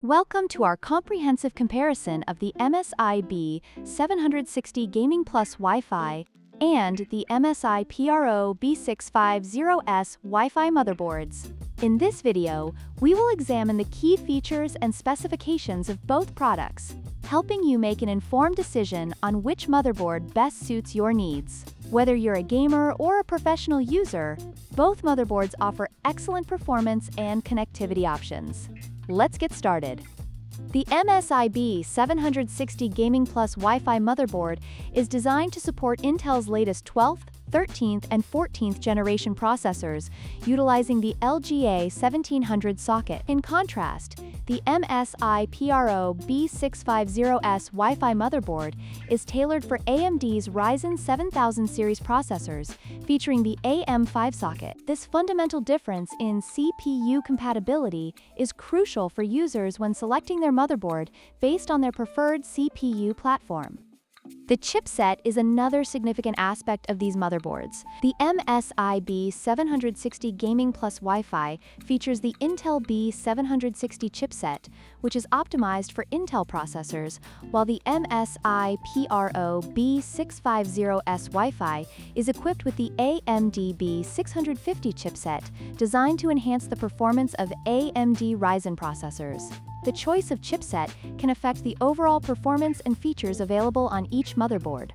Welcome to our comprehensive comparison of the MSI B760 Gaming Plus Wi-Fi and the MSI B650S Wi-Fi motherboards. In this video, we will examine the key features and specifications of both products, helping you make an informed decision on which motherboard best suits your needs. Whether you're a gamer or a professional user, both motherboards offer excellent performance and connectivity options. Let's get started. The MSI B760 Gaming Plus Wi-Fi motherboard is designed to support Intel's latest 12th, 13th, and 14th generation processors, utilizing the LGA 1700 socket. In contrast, the MSI B650S Wi-Fi motherboard is tailored for AMD's Ryzen 7000 series processors, featuring the AM5 socket. This fundamental difference in CPU compatibility is crucial for users when selecting their motherboard based on their preferred CPU platform. The chipset is another significant aspect of these motherboards. The MSI B760 Gaming Plus Wi-Fi features the Intel B760 chipset, which is optimized for Intel processors, while the MSI B650S Wi-Fi is equipped with the AMD B650 chipset, designed to enhance the performance of AMD Ryzen processors. The choice of chipset can affect the overall performance and features available on each motherboard.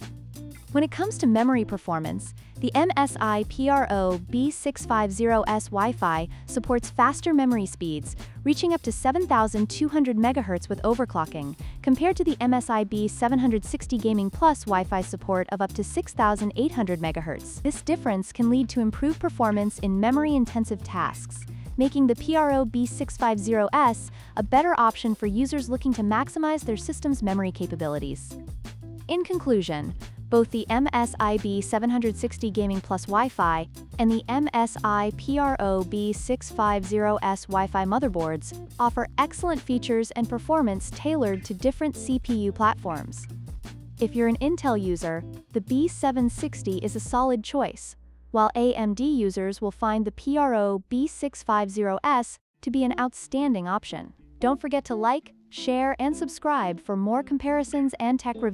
When it comes to memory performance, the MSI B650S Wi-Fi supports faster memory speeds, reaching up to 7,200 MHz with overclocking, compared to the MSI B760 Gaming Plus Wi-Fi support of up to 6,800 MHz. This difference can lead to improved performance in memory-intensive tasks, making the PRO B650S a better option for users looking to maximize their system's memory capabilities. In conclusion, both the MSI B760 Gaming Plus Wi-Fi and the MSI PRO B650S Wi-Fi motherboards offer excellent features and performance tailored to different CPU platforms. If you're an Intel user, the B760 is a solid choice, while AMD users will find the PRO B650S to be an outstanding option. Don't forget to like, share, and subscribe for more comparisons and tech reviews.